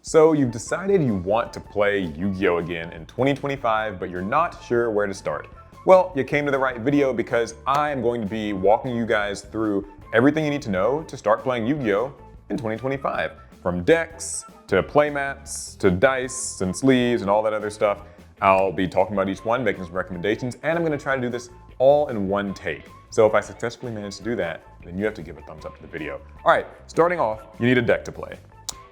So you've decided you want to play Yu-Gi-Oh! Again in 2025, but you're not sure where to start. Well, you came to the right video because I am going to be walking you guys through everything you need to know to start playing Yu-Gi-Oh! In 2025. From decks, to playmats, to dice and sleeves and all that other stuff. I'll be talking about each one, making some recommendations, and I'm going to try to do this all in one take. So if I successfully manage to do that, then you have to give a thumbs up to the video. All right, starting off, you need a deck to play.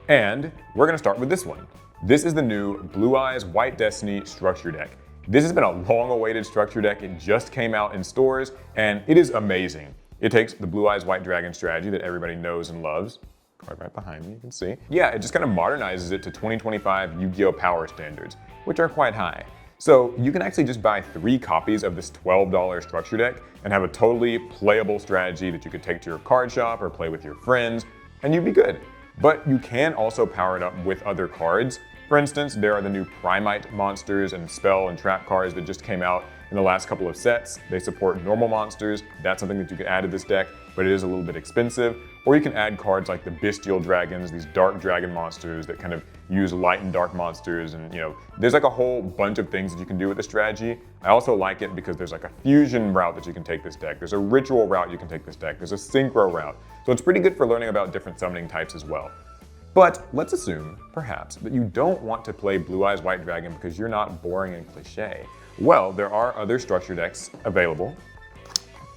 And we're gonna start with this one. This is the new Blue Eyes White Destiny structure deck. This has been a long-awaited structure deck. It just came out in stores, and it is amazing. It takes the Blue Eyes White Dragon strategy that everybody knows and loves. Card right behind me, you can see. Yeah, it just kind of modernizes it to 2025 Yu-Gi-Oh! Power standards, which are quite high. So you can actually just buy 3 copies of this $12 structure deck and have a totally playable strategy that you could take to your card shop or play with your friends, and you'd be good. But you can also power it up with other cards. For instance, there are the new Playmats monsters and spell and trap cards that just came out in the last couple of sets. They support normal monsters. That's something that you can add to this deck, but it is a little bit expensive. Or you can add cards like the Bestial Dragons, these dark dragon monsters that kind of use light and dark monsters, and there's like a whole bunch of things that you can do with the strategy. I also like it because there's like a fusion route that you can take this deck. There's a ritual route you can take this deck. There's a synchro route. So it's pretty good for learning about different summoning types as well. But let's assume, perhaps, that you don't want to play Blue Eyes White Dragon because you're not boring and cliche. Well, there are other structure decks available.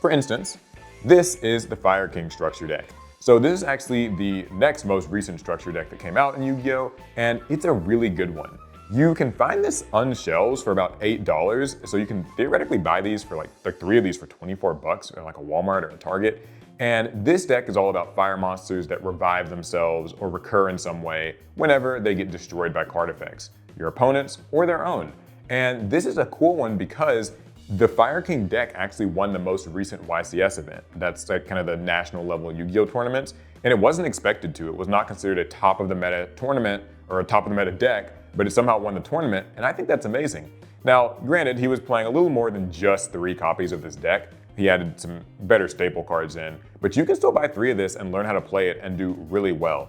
For instance, this is the Fire King structure deck. So this is actually the next most recent structure deck that came out in Yu-Gi-Oh! And it's a really good one. You can find this on shelves for about $8, so you can theoretically buy these for like 3 of these for 24 bucks at like a Walmart or a Target. And this deck is all about fire monsters that revive themselves or recur in some way whenever they get destroyed by card effects, your opponents or their own. And this is a cool one because the Fire King deck actually won the most recent YCS event. That's like kind of the national level Yu-Gi-Oh! Tournaments. And it wasn't expected to. It was not considered a top of the meta tournament or a top of the meta deck, but it somehow won the tournament. And I think that's amazing. Now, granted, he was playing a little more than just 3 copies of this deck. He added some better staple cards in, but you can still buy 3 of this and learn how to play it and do really well.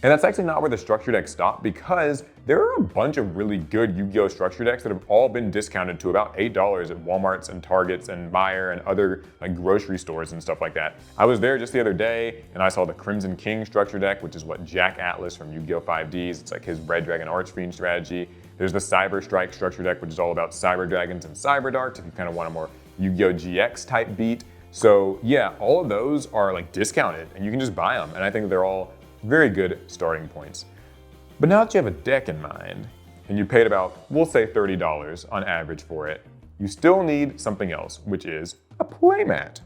And that's actually not where the structure decks stop, because there are a bunch of really good Yu-Gi-Oh! Structure decks that have all been discounted to about $8 at Walmarts and Targets and Meijer and other like grocery stores and stuff like that. I was there just the other day and I saw the Crimson King structure deck, which is what Jack Atlas from Yu-Gi-Oh! 5Ds, it's like his Red Dragon Archfiend strategy. There's the Cyber Strike structure deck, which is all about Cyber Dragons and Cyber Darts if you kind of want a more Yu-Gi-Oh! GX type beat. So yeah, all of those are like discounted and you can just buy them. And I think they're all very good starting points. But now that you have a deck in mind, and you paid about, we'll say $30 on average for it, you still need something else, which is a playmat.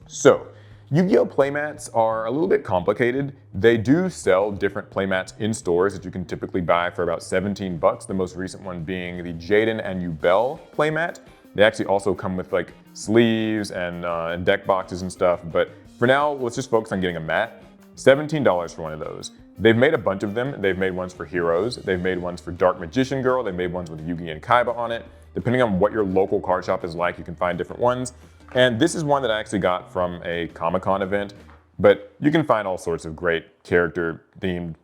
So, Yu-Gi-Oh! Playmats are a little bit complicated. They do sell different playmats in stores that you can typically buy for about 17 bucks, the most recent one being the Jaden and Yubel playmat. They actually also come with like sleeves and deck boxes and stuff, but for now, let's just focus on getting a mat. $17 for one of those. They've made a bunch of them. They've made ones for Heroes. They've made ones for Dark Magician Girl. They've made ones with Yugi and Kaiba on it. Depending on what your local card shop is like, you can find different ones. And this is one that I actually got from a Comic-Con event, but you can find all sorts of great character-themed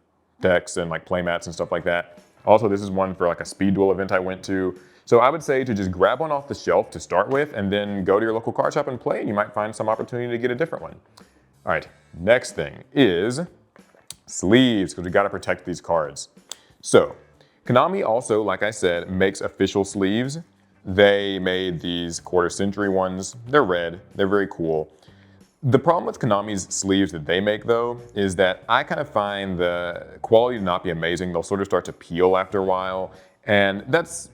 decks and like playmats and stuff like that. Also, this is one for like a speed duel event I went to. So I would say to just grab one off the shelf to start with and then go to your local card shop and play, and you might find some opportunity to get a different one. All right, next thing is sleeves, because we got to protect these cards. So Konami also, like I said, makes official sleeves. They made these quarter century ones. They're red, they're very cool. The problem with Konami's sleeves that they make though, is that I kind of find the quality to not be amazing. They'll sort of start to peel after a while. And that's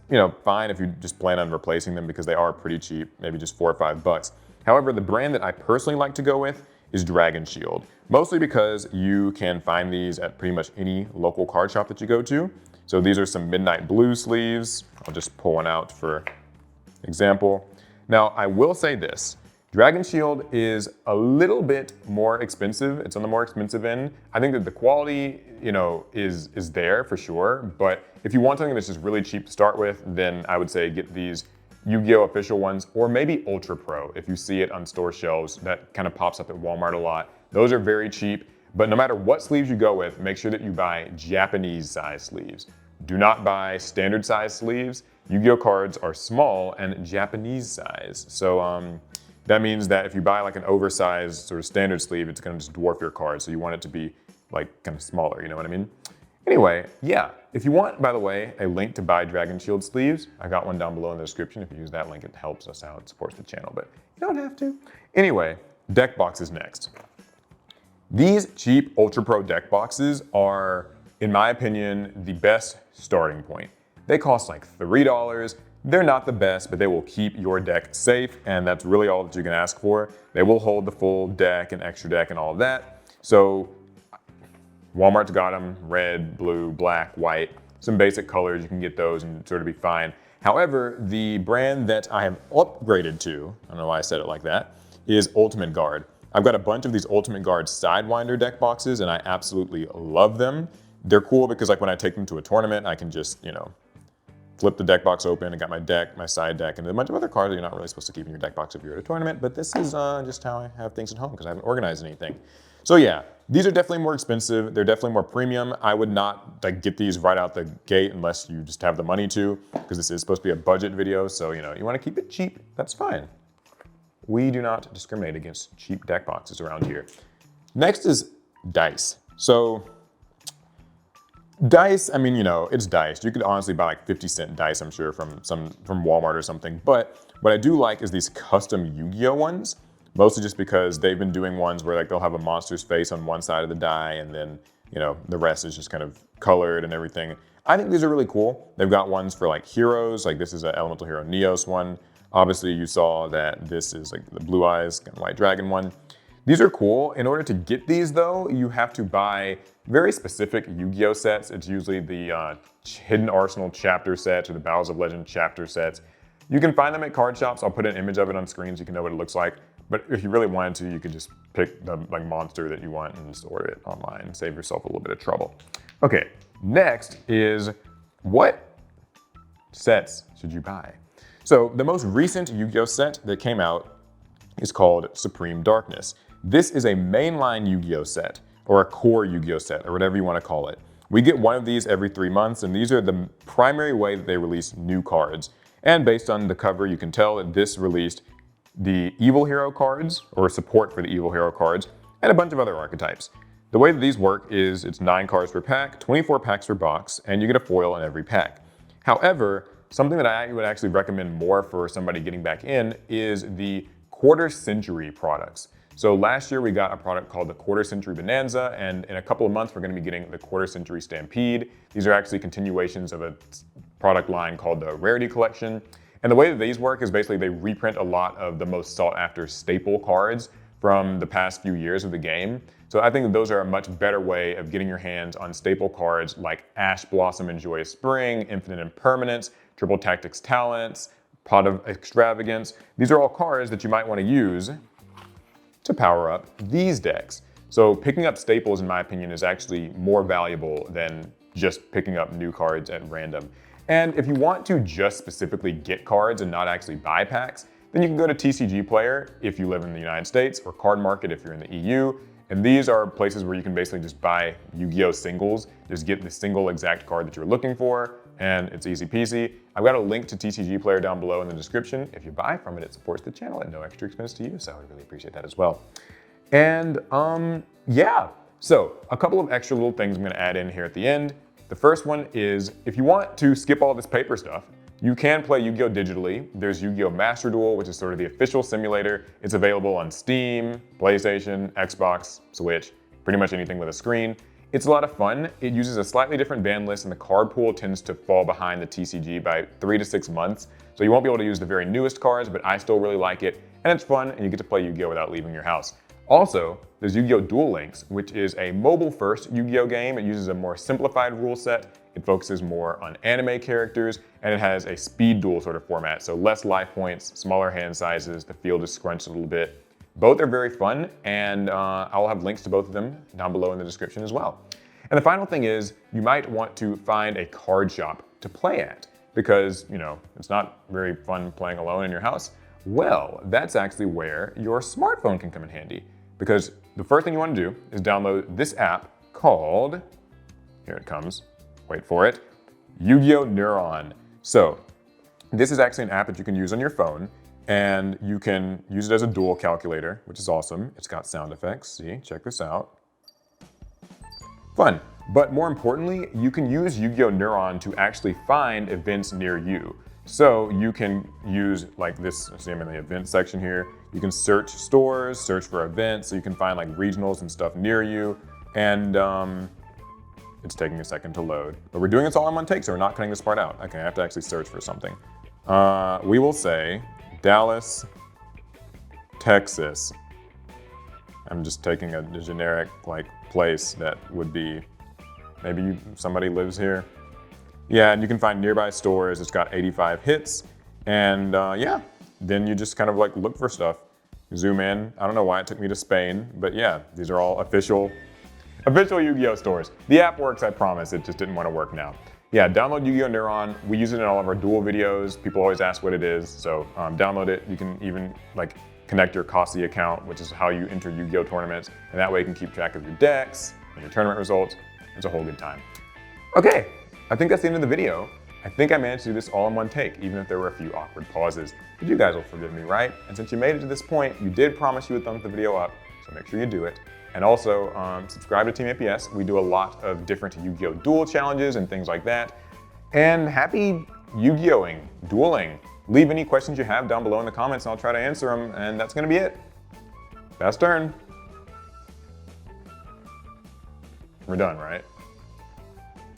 fine if you just plan on replacing them because they are pretty cheap, maybe just 4 or 5 bucks. However, the brand that I personally like to go with is Dragon Shield, mostly because you can find these at pretty much any local card shop that you go to. So these are some Midnight Blue sleeves. I'll just pull one out for example. Now, I will say this. Dragon Shield is a little bit more expensive. It's on the more expensive end. I think that the quality, is there for sure. But if you want something that's just really cheap to start with, then I would say get these Yu-Gi-Oh! Official ones, or maybe Ultra Pro if you see it on store shelves. That kind of pops up at Walmart a lot. Those are very cheap. But no matter what sleeves you go with, make sure that you buy Japanese size sleeves. Do not buy standard size sleeves. Yu-Gi-Oh cards are small and Japanese size. So that means that if you buy like an oversized sort of standard sleeve, it's gonna just dwarf your card. So you want it to be like kind of smaller, you know what I mean? Anyway, yeah, if you want, by the way, a link to buy Dragon Shield sleeves, I got one down below in the description. If you use that link, it helps us out, it supports the channel, but you don't have to. Anyway, deck boxes next. These cheap Ultra Pro deck boxes are, in my opinion, the best starting point. They cost like $3. They're not the best, but they will keep your deck safe, and that's really all that you can ask for. They will hold the full deck and extra deck and all of that. So Walmart's got them, red, blue, black, white, some basic colors. You can get those and sort of be fine. However, the brand that I have upgraded to, I don't know why I said it like that, is Ultimate Guard. I've got a bunch of these Ultimate Guard Sidewinder deck boxes and I absolutely love them. They're cool because like when I take them to a tournament, I can just, you know, flip the deck box open. I got my deck, my side deck, and a bunch of other cards that you're not really supposed to keep in your deck box if you're at a tournament, but this is just how I have things at home because I haven't organized anything. So yeah, these are definitely more expensive. They're definitely more premium. I would not like get these right out the gate unless you just have the money to, because this is supposed to be a budget video. So, you know, you want to keep it cheap, that's fine. We do not discriminate against cheap deck boxes around here. Next is dice. So dice, I mean, you know, it's dice. You could honestly buy like 50-cent dice, I'm sure, from Walmart or something. But what I do like is these custom Yu-Gi-Oh ones, mostly just because they've been doing ones where like they'll have a monster's face on one side of the die and then, you know, the rest is just kind of colored and everything. I think these are really cool. They've got ones for like heroes, like this is an Elemental Hero Neos one. Obviously you saw that this is like the Blue Eyes kind of White Dragon one. These are cool. In order to get these though, you have to buy very specific Yu-Gi-Oh sets. It's usually the Hidden Arsenal chapter sets or the Battles of Legend chapter sets. You can find them at card shops. I'll put an image of it on screen so you can know what it looks like. But if you really wanted to, you could just pick the like monster that you want and just order it online and save yourself a little bit of trouble. Okay, next is what sets should you buy? So the most recent Yu-Gi-Oh set that came out is called Supreme Darkness. This is a mainline Yu-Gi-Oh set or a core Yu-Gi-Oh set or whatever you want to call it. We get one of these every 3 months and these are the primary way that they release new cards. And based on the cover, you can tell that this released the Evil Hero cards, or support for the Evil Hero cards, and a bunch of other archetypes. The way that these work is it's 9 cards per pack, 24 packs per box, and you get a foil in every pack. However, something that I would actually recommend more for somebody getting back in is the Quarter Century products. So last year we got a product called the Quarter Century Bonanza, and in a couple of months we're going to be getting the Quarter Century Stampede. These are actually continuations of a product line called the Rarity Collection. And the way that these work is basically they reprint a lot of the most sought after staple cards from the past few years of the game. So I think that those are a much better way of getting your hands on staple cards like Ash Blossom and Joyous Spring, Infinite Impermanence, Triple Tactics Talents, Pot of Extravagance. These are all cards that you might want to use to power up these decks. So picking up staples, in my opinion, is actually more valuable than just picking up new cards at random. And if you want to just specifically get cards and not actually buy packs, then you can go to TCG Player if you live in the United States or Card Market if you're in the EU. And these are places where you can basically just buy Yu-Gi-Oh singles, just get the single exact card that you're looking for, and it's easy peasy. I've got a link to TCG Player down below in the description. If you buy from it, it supports the channel at no extra expense to you, so I would really appreciate that as well. And yeah, so a couple of extra little things I'm gonna add in here at the end. The first one is, if you want to skip all this paper stuff, you can play Yu-Gi-Oh digitally. There's Yu-Gi-Oh Master Duel, which is sort of the official simulator. It's available on Steam, PlayStation, Xbox, Switch, pretty much anything with a screen. It's a lot of fun. It uses a slightly different ban list and the card pool tends to fall behind the TCG by 3 to 6 months. So you won't be able to use the very newest cards, but I still really like it. And it's fun and you get to play Yu-Gi-Oh without leaving your house. Also, there's Yu-Gi-Oh! Duel Links, which is a mobile-first Yu-Gi-Oh! Game. It uses a more simplified rule set. It focuses more on anime characters, and it has a speed duel sort of format. So less life points, smaller hand sizes, the field is scrunched a little bit. Both are very fun, and I'll have links to both of them down below in the description as well. And the final thing is, you might want to find a card shop to play at, because, you know, it's not very fun playing alone in your house. Well, that's actually where your smartphone can come in handy. Because the first thing you want to do is download this app called, here it comes, wait for it, Yu-Gi-Oh! Neuron. So this is actually an app that you can use on your phone, and you can use it as a duel calculator, which is awesome. It's got sound effects. See, check this out. Fun. But more importantly, you can use Yu-Gi-Oh! Neuron to actually find events near you. So you can use like this, see I'm in the event section here. You can search stores, search for events, so you can find like regionals and stuff near you. And it's taking a second to load. But we're doing this all in one take, so we're not cutting this part out. Okay, I have to actually search for something. We will say Dallas, Texas. I'm just taking a generic like place that would be, maybe somebody lives here. Yeah, and you can find nearby stores. It's got 85 hits. And yeah, then you just kind of like look for stuff. Zoom in. I don't know why it took me to Spain, but yeah, these are all official Yu-Gi-Oh! Stores. The app works, I promise. It just didn't want to work now. Yeah, download Yu-Gi-Oh! Neuron. We use it in all of our duel videos. People always ask what it is, so download it. You can even like connect your Kasi account, which is how you enter Yu-Gi-Oh! Tournaments, and that way you can keep track of your decks and your tournament results. It's a whole good time. Okay, I think that's the end of the video. I think I managed to do this all in one take, even if there were a few awkward pauses. But you guys will forgive me, right? And since you made it to this point, you did promise you would thumbs the video up, so make sure you do it. And also, subscribe to Team APS. We do a lot of different Yu-Gi-Oh! Duel challenges and things like that. And happy Yu-Gi-Oh!ing, dueling. Leave any questions you have down below in the comments and I'll try to answer them. And that's gonna be it. Fast turn. We're done, right?